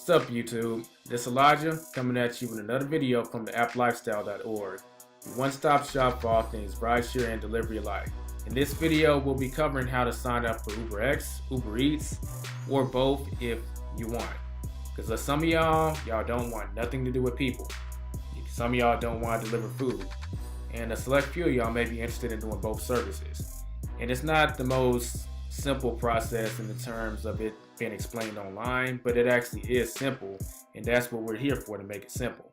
What's up, YouTube? This is Elijah coming at you with another video from the applifestyle.org, a one-stop shop for all things rideshare and delivery alike. In this video, we'll be covering how to sign up for UberX, Ubereats, or both if you want. Because some of y'all don't want nothing to do with people. Some of y'all don't want to deliver food. And a select few of y'all may be interested in doing both services. And it's not the most simple process in the terms of it being explained online, but it actually is simple, and that's what we're here for, to make it simple.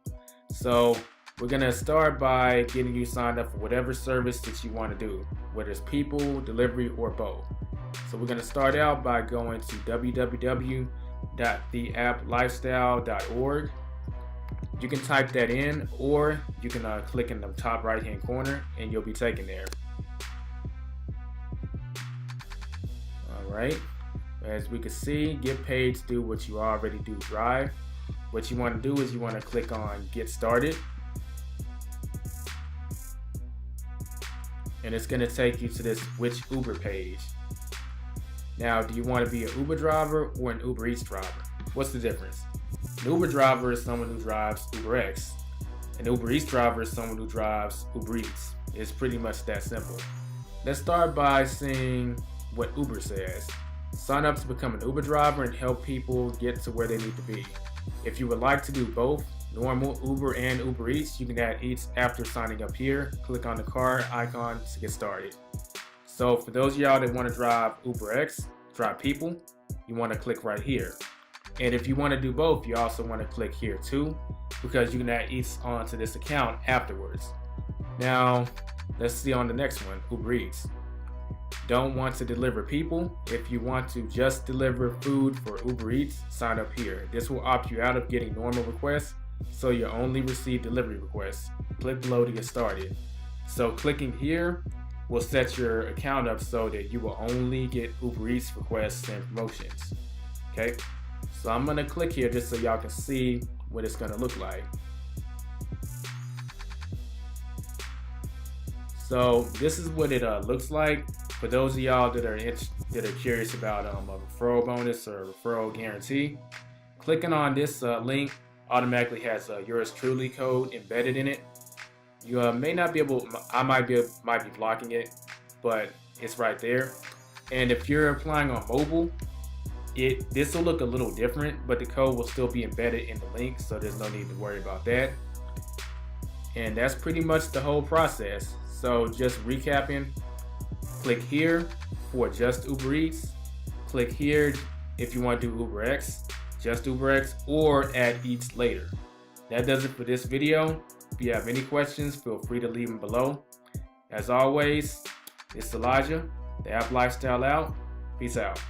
So we're gonna start by getting you signed up for whatever service that you want to do, whether it's people, delivery, or both. So we're gonna start out by going to www.theapplifestyle.org. You can type that in, or you can click in the top right hand corner and you'll be taken there. Alright, as we can see, get paid to do what you already do drive. What you want to do is you want to click on get started, and it's going to take you to this which Uber page. Now, do you want to be an Uber driver or an Uber Eats driver? What's the difference? An Uber driver is someone who drives UberX. An Uber Eats driver is someone who drives Ubereats. It's pretty much that simple. Let's start by seeing what Uber says. Sign up to become an Uber driver and help people get to where they need to be. If you would like to do both, normal Uber and Uber Eats, you can add Eats after signing up here. Click on the car icon to get started. So for those of y'all that want to drive UberX, drive people, you want to click right here. And if you want to do both, you also want to click here too, because you can add Eats onto this account afterwards. Now, let's see on the next one, Uber Eats. Don't want to deliver people? If you want to just deliver food for Uber Eats, sign up here. This will opt you out of getting normal requests, so you'll only receive delivery requests. Click below to get started. So clicking here will set your account up so that you will only get Uber Eats requests and promotions. Okay, so I'm gonna click here just so y'all can see what it's gonna look like. So this is what it looks like. For those of y'all that are curious about a referral bonus or a referral guarantee, clicking on this link automatically has yours truly code embedded in it. You may not be able, I might be blocking it, but it's right there. And if you're applying on mobile, this will look a little different, but the code will still be embedded in the link, so there's no need to worry about that. And that's pretty much the whole process. So just recapping, click here for just Uber Eats, click here if you want to do UberX, just UberX, or add Eats later. That does it for this video. If you have any questions, feel free to leave them below. As always, it's Elijah, the App Lifestyle out. Peace out.